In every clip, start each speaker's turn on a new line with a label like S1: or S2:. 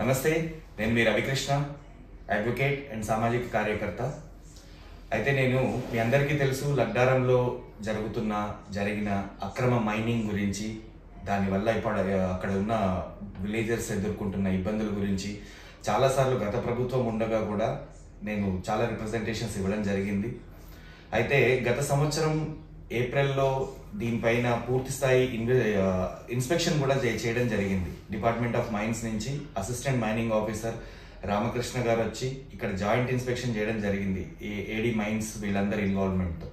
S1: నమస్తే, నేను మీ Ravikrishna, advocate and సామాజిక కార్యకర్త. అయితే నేను మీ అందరికీ తెలుసు లడ్డారంలో జరిగిన అక్రమ మైనింగ్ గురించి, దానివల్ల ఇప్పుడు అక్కడ ఉన్న విలేజర్స్ ఎదుర్కొంటున్న ఇబ్బందుల గురించి చాలాసార్లు గత ప్రభుత్వం ఉండగా కూడా నేను చాలా రిప్రజెంటేషన్స్ ఇవ్వడం జరిగింది. అయితే గత సంవత్సరం ఏప్రిల్లో దీనిపైన పూర్తి స్థాయి ఇన్స్పెక్షన్ కూడా చేయడం జరిగింది. డిపార్ట్మెంట్ ఆఫ్ మైన్స్ నుంచి అసిస్టెంట్ మైనింగ్ ఆఫీసర్ రామకృష్ణ గారు వచ్చి ఇక్కడ జాయింట్ ఇన్స్పెక్షన్ చేయడం జరిగింది, ఏడీ మైన్స్ వీళ్ళందరి ఇన్వాల్వ్మెంట్తో.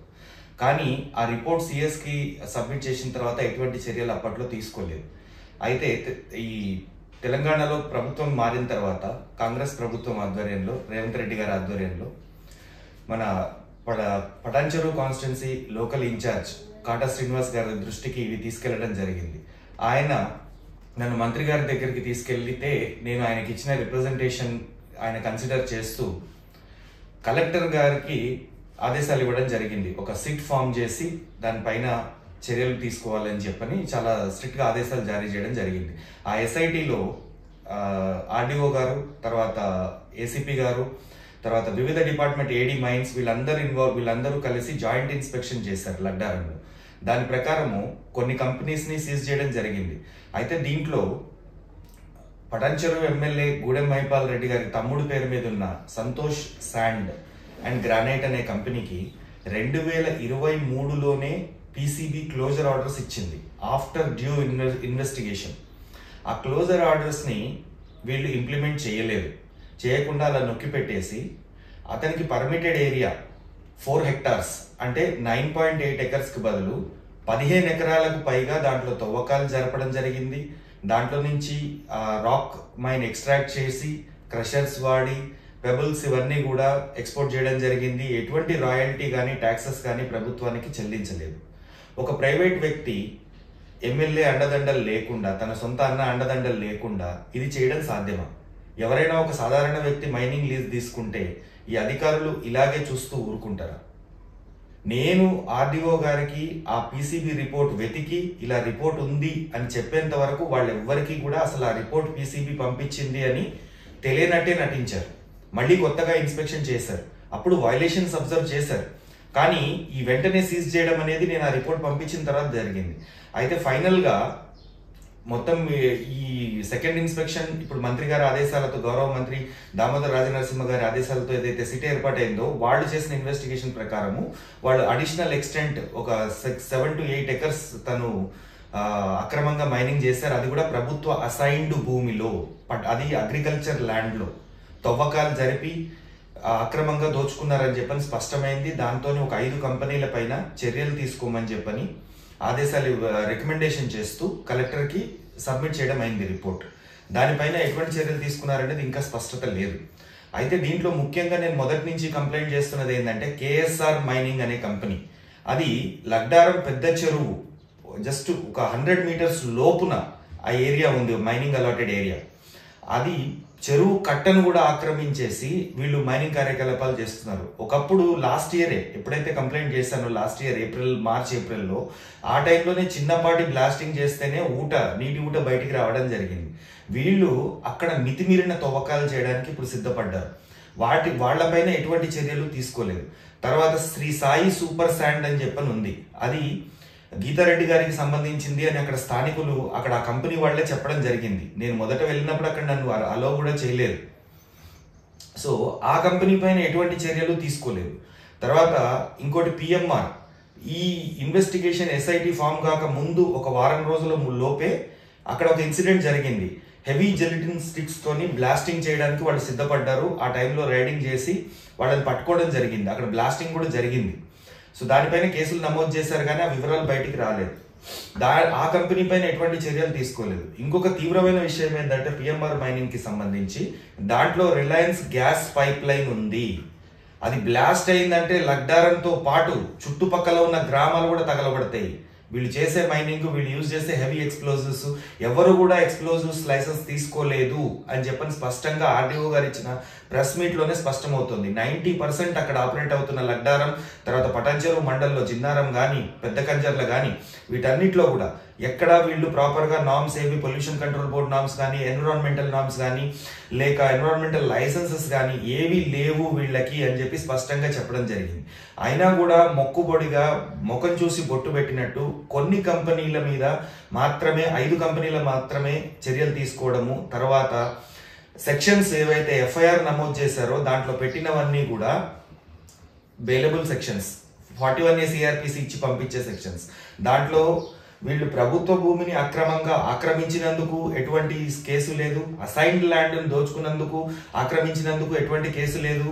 S1: కానీ ఆ రిపోర్ట్ సిఎస్కి సబ్మిట్ చేసిన తర్వాత ఎటువంటి చర్యలు అప్పట్లో తీసుకోలేదు. అయితే ఈ తెలంగాణలో ప్రభుత్వం మారిన తర్వాత కాంగ్రెస్ ప్రభుత్వం ఆధ్వర్యంలో, రేవంత్ రెడ్డి గారి ఆధ్వర్యంలో మన పటాన్చెరు కాన్స్టిట్యున్సీ లోకల్ ఇన్ఛార్జ్ కాటా శ్రీనివాస్ గారి దృష్టికి ఇవి తీసుకెళ్లడం జరిగింది. ఆయన నన్ను మంత్రి గారి దగ్గరికి తీసుకెళ్తే నేను ఆయనకి ఇచ్చిన రిప్రజెంటేషన్ ఆయన కన్సిడర్ చేస్తూ కలెక్టర్ గారికి ఆదేశాలు ఇవ్వడం జరిగింది. ఒక సిట్ ఫామ్ చేసి దానిపైన చర్యలు తీసుకోవాలని చెప్పని చాలా స్ట్రిక్ట్గా ఆదేశాలు జారీ చేయడం జరిగింది. ఆ ఎస్ఐటిలో ఆర్డీఓ గారు, తర్వాత ఏసీపీ గారు, తర్వాత వివిధ డిపార్ట్మెంట్ ఏడీ మైన్స్ వీళ్ళందరూ కలిసి జాయింట్ ఇన్స్పెక్షన్ చేశారు లడ్డారంలో. దాని ప్రకారము కొన్ని కంపెనీస్ని సీజ్ చేయడం జరిగింది. అయితే దీంట్లో పటాన్చెరు ఎమ్మెల్యే గూడెం మహిపాల్ రెడ్డి గారి తమ్ముడు పేరు మీద ఉన్న సంతోష్ శాండ్ అండ్ గ్రానైట్ అనే కంపెనీకి 2023లోనే పీసీబీ క్లోజర్ ఆర్డర్స్ ఇచ్చింది ఆఫ్టర్ డ్యూ ఇన్వెస్టిగేషన్. ఆ క్లోజర్ ఆర్డర్స్ని వీళ్ళు ఇంప్లిమెంట్ చేయకుండా అలా నొక్కి పెట్టేసి అతనికి పర్మిటెడ్ ఏరియా 4 హెక్టార్స్ అంటే 9.8 ఎకర్స్కి బదులు 15 ఎకరాలకు పైగా దాంట్లో తవ్వకాలు జరపడం జరిగింది. దాంట్లో నుంచి రాక్ మైన్ ఎక్స్ట్రాక్ట్ చేసి క్రషర్స్ వాడి పెబుల్స్ ఇవన్నీ కూడా ఎక్స్పోర్ట్ చేయడం జరిగింది. ఎటువంటి రాయల్టీ కానీ ట్యాక్సెస్ కానీ ప్రభుత్వానికి చెల్లించలేదు. ఒక ప్రైవేట్ వ్యక్తి ఎమ్మెల్యే అండదండలు లేకుండా, తన సొంత అన్న అండదండలు లేకుండా ఇది చేయడం సాధ్యమా? ఎవరైనా ఒక సాధారణ వ్యక్తి మైనింగ్ లీజ్ తీసుకుంటే ఈ అధికారులు ఇలాగే చూస్తూ ఊరుకుంటారా? నేను ఆర్డీఓ గారికి ఆ పీసీబీ రిపోర్ట్ వెతికి ఇలా రిపోర్ట్ ఉంది అని చెప్పేంత వరకు వాళ్ళెవ్వరికీ కూడా అసలు ఆ రిపోర్ట్ పీసీబీ పంపించింది అని తెలియనట్టే నటించారు. మళ్ళీ కొత్తగా ఇన్స్పెక్షన్ చేశారు, అప్పుడు వైలేషన్స్ అబ్జర్వ్ చేశారు. కానీ ఈ వెంటనే సీజ్ చేయడం అనేది నేను ఆ రిపోర్ట్ పంపించిన తర్వాత జరిగింది. అయితే ఫైనల్గా మొత్తం ఈ సెకండ్ ఇన్స్పెక్షన్ ఇప్పుడు మంత్రి గారి ఆదేశాలతో, గౌరవ మంత్రి దామోదర్ రాజనరసింహ గారి ఆదేశాలతో ఏదైతే సిట్ ఏర్పాటైందో వాళ్ళు చేసిన ఇన్వెస్టిగేషన్ ప్రకారము వాళ్ళు అడిషనల్ ఎక్స్టెంట్ ఒక 7 to 8 ఎకర్స్ తను అక్రమంగా మైనింగ్ చేశారు. అది కూడా ప్రభుత్వ అసైన్డ్ భూమిలో, అది అగ్రికల్చర్ ల్యాండ్లో తవ్వకాలు జరిపి అక్రమంగా దోచుకున్నారని చెప్పని స్పష్టమైంది. దాంతో ఒక 5 కంపెనీల పైన చర్యలు తీసుకోమని చెప్పని ఆదేశాలు రికమెండేషన్ చేస్తూ కలెక్టర్కి సబ్మిట్ చేయడం అయింది రిపోర్ట్. దానిపైన ఎటువంటి చర్యలు తీసుకున్నారనేది ఇంకా స్పష్టత లేదు. అయితే దీంట్లో ముఖ్యంగా నేను మొదటి నుంచి కంప్లైంట్ చేస్తున్నది ఏంటంటే కేఎస్ఆర్ మైనింగ్ అనే కంపెనీ, అది లడ్డారం పెద్ద చెరువు జస్ట్ ఒక 100 మీటర్స్ లోపున ఆ ఏరియా ఉంది, మైనింగ్ అలాటెడ్ ఏరియా. అది చెరువు కట్టను కూడా ఆక్రమించేసి వీళ్ళు మైనింగ్ కార్యకలాపాలు చేస్తున్నారు. ఒకప్పుడు లాస్ట్ ఇయరే ఎప్పుడైతే కంప్లైంట్ చేశానో, లాస్ట్ ఇయర్ మార్చ్ ఏప్రిల్లో, ఆ టైంలోనే చిన్నపాటి బ్లాస్టింగ్ చేస్తేనే నీటి ఊట బయటికి రావడం జరిగింది. వీళ్ళు అక్కడ మితిమీరిన తవ్వకాలు చేయడానికి ఇప్పుడు సిద్ధపడ్డారు. వాళ్లపైన ఎటువంటి చర్యలు తీసుకోలేదు. తర్వాత శ్రీ సాయి సూపర్ శాండ్ అని చెప్పని ఉంది, అది గీతారెడ్డి గారికి సంబంధించింది అని అక్కడ స్థానికులు, అక్కడ ఆ కంపెనీ వాళ్లే చెప్పడం జరిగింది. నేను మొదట వెళ్ళినప్పుడు అక్కడ నన్ను అలో కూడా చేయలేదు. సో ఆ కంపెనీ పైన ఎటువంటి చర్యలు తీసుకోలేదు. తర్వాత ఇంకోటి పిఎంఆర్, ఈ ఇన్వెస్టిగేషన్ ఎస్ఐటి ఫామ్ కాక ముందు ఒక వారం రోజుల లోపే అక్కడ ఒక ఇన్సిడెంట్ జరిగింది. హెవీ జెలటిన్ స్టిక్స్ తోని బ్లాస్టింగ్ చేయడానికి వాళ్ళు సిద్ధపడ్డారు. ఆ టైంలో రైడింగ్ చేసి వాళ్ళని పట్టుకోవడం జరిగింది. అక్కడ బ్లాస్టింగ్ కూడా జరిగింది. సో దానిపైన కేసులు నమోదు చేశారు, కానీ ఆ వివరాలు బయటికి రాలేదు. ఆ కంపెనీ పైన ఎటువంటి చర్యలు తీసుకోలేదు. ఇంకొక తీవ్రమైన విషయం ఏంటంటే పిఎంఆర్ మైనింగ్ కి సంబంధించి దాంట్లో రిలయన్స్ గ్యాస్ పైప్ లైన్ ఉంది. అది బ్లాస్ట్ అయిందంటే లడ్డారంతో పాటు చుట్టుపక్కల ఉన్న గ్రామాలు కూడా తగలబడతాయి. వీళ్ళు చేసే మైనింగ్, వీళ్ళు యూజ్ చేసే హెవీ ఎక్స్ప్లోజివ్స్, ఎవరు కూడా ఎక్స్ప్లోజివ్స్ లైసెన్స్ తీసుకోలేదు అని చెప్పని స్పష్టంగా ఆర్డీఓ గారు ఇచ్చిన ప్రెస్ మీట్ లోనే స్పష్టమవుతుంది. 90% అక్కడ ఆపరేట్ అవుతున్న లడ్డారం, తర్వాత పటాన్చెరు మండలంలో జిన్నారం కానీ, పెద్ద కంజర్ల కానీ, వీటన్నిటిలో కూడా ఎక్కడ వీళ్ళు ప్రాపర్గా నామ్స్ ఏవి పొల్యూషన్ కంట్రోల్ బోర్డ్ నామ్స్ కానీ ఎన్విరాన్మెంటల్ నామ్స్ కానీ లేక ఎన్విరాన్మెంటల్ లైసెన్సెస్ కానీ ఏవి లేవు వీళ్ళకి అని చెప్పి స్పష్టంగా చెప్పడం జరిగింది. అయినా కూడా మొక్కుబొడిగా ముఖం చూసి బొట్టు పెట్టినట్టు కొన్ని కంపెనీల మీద మాత్రమే 5 కంపెనీల మాత్రమే చర్యలు తీసుకోవడము, తర్వాత సెక్షన్స్ ఏవైతే ఎఫ్ఐఆర్ నమోదు చేశారో దాంట్లో పెట్టినవన్నీ కూడా బెయిలబుల్ సెక్షన్స్, 41A CRPC ఇచ్చి పంపించే సెక్షన్స్. దాంట్లో వీళ్ళు ప్రభుత్వ భూమిని అక్రమంగా ఆక్రమించినందుకు ఎటువంటి కేసు లేదు, అసైన్డ్ ల్యాండ్ దోచుకున్నందుకు ఆక్రమించినందుకు ఎటువంటి కేసు లేదు,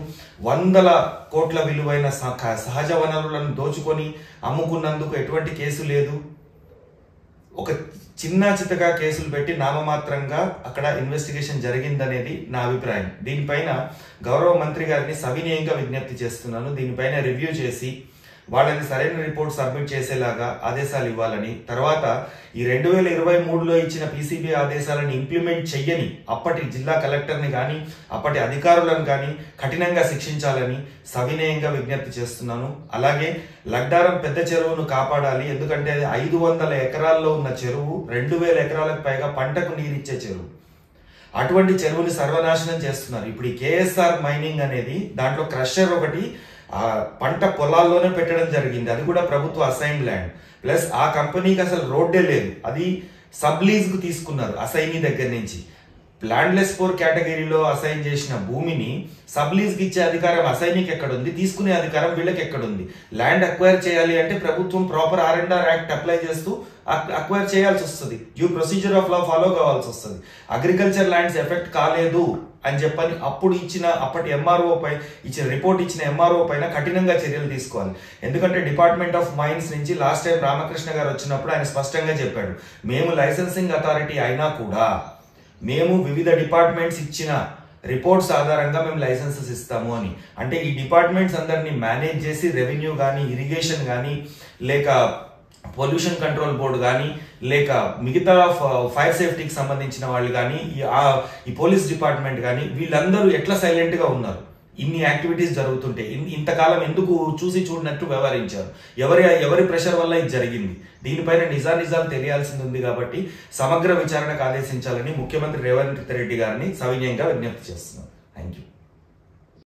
S1: 100 కోట్ల విలువైన సహజ వనరులను దోచుకొని అమ్ముకున్నందుకు ఎటువంటి కేసు లేదు. ఒక చిన్న చితగా కేసులు పెట్టి నామమాత్రంగా అక్కడ ఇన్వెస్టిగేషన్ జరిగిందనేది నా అభిప్రాయం. దీనిపైన గౌరవ మంత్రి గారిని సవినయంగా విజ్ఞప్తి చేస్తున్నాను, దీనిపైన రివ్యూ చేసి వాళ్ళని సరైన రిపోర్ట్ సబ్మిట్ చేసేలాగా ఆదేశాలు ఇవ్వాలని, తర్వాత ఈ 2023లో ఇచ్చిన PCB ఆదేశాలను ఇంప్లిమెంట్ చెయ్యని అప్పటి జిల్లా కలెక్టర్ని కానీ అప్పటి అధికారులను కానీ కఠినంగా శిక్షించాలని సవినయంగా విజ్ఞప్తి చేస్తున్నాను. అలాగే లడ్డారం పెద్ద చెరువును కాపాడాలి, ఎందుకంటే అది 500 ఎకరాల్లో ఉన్న చెరువు, 2000 ఎకరాలకు పైగా పంటకు నీరిచ్చే చెరువు. అటువంటి చెరువుని సర్వనాశనం చేస్తున్నారు. ఇప్పుడు ఈ KSR మైనింగ్ అనేది దాంట్లో క్రషర్ ఒకటి పంట పొలాల్లోనే పెట్టడం జరిగింది, అది కూడా ప్రభుత్వ అసైన్ ల్యాండ్. ప్లస్ ఆ కంపెనీకి అసలు రోడ్డే లేదు, అది సబ్ లీజ్ కు తీసుకున్నారు అసైనీ దగ్గర నుంచి. ల్యాండ్లెస్ 4 కేటగిరీలో అసైన్ చేసిన భూమిని సబ్ లీజ్ కి ఇచ్చే అధికారం అసైనీకి ఎక్కడుంది, తీసుకునే అధికారం వీళ్ళకి ఎక్కడుంది? ల్యాండ్ అక్వైర్ చేయాలి అంటే ప్రభుత్వం ప్రాపర్ R&R యాక్ట్ అప్లై చేస్తూ అక్వైర్ చేయాల్సి వస్తుంది, due procedure of law follow కావాల్సి వస్తుంది. అగ్రికల్చర్ ల్యాండ్స్ ఎఫెక్ట్ కాలేదు అని చెప్పని అప్పటి MRO పై ఇచ్చిన రిపోర్ట్ ఇచ్చిన MRO పైన కఠినంగా చర్యలు తీసుకోవాలి. ఎందుకంటే డిపార్ట్మెంట్ ఆఫ్ మైన్స్ నుంచి లాస్ట్ టైం రామకృష్ణ గారు వచ్చినప్పుడు ఆయన స్పష్టంగా చెప్పాడు, మేము లైసెన్సింగ్ అథారిటీ అయినా కూడా మేము వివిధ డిపార్ట్మెంట్స్ ఇచ్చిన రిపోర్ట్స్ ఆధారంగా మేము లైసెన్సెస్ ఇస్తాము అని. అంటే ఈ డిపార్ట్మెంట్స్ అందరినీ మేనేజ్ చేసి రెవెన్యూ కానీ, ఇరిగేషన్ కానీ, లేక పొల్యూషన్ కంట్రోల్ బోర్డు కానీ, లేక మిగతా ఫైర్ సేఫ్టీకి సంబంధించిన వాళ్ళు కానీ, ఈ పోలీస్ డిపార్ట్మెంట్ కానీ, వీళ్ళందరూ ఎట్లా సైలెంట్ గా ఉన్నారు? ఇన్ని యాక్టివిటీస్ జరుగుతుంటే ఇంతకాలం ఎందుకు చూసి చూడనట్టు వ్యవహరించారు? ఎవరి ప్రెషర్ వల్ల ఇది జరిగింది? దీనిపైన నిజాలు తెలియాల్సింది ఉంది కాబట్టి సమగ్ర విచారణకు ఆదేశించాలని ముఖ్యమంత్రి రేవంత్ రెడ్డి గారిని సవినయంగా విజ్ఞప్తి చేస్తున్నాను. Thank you.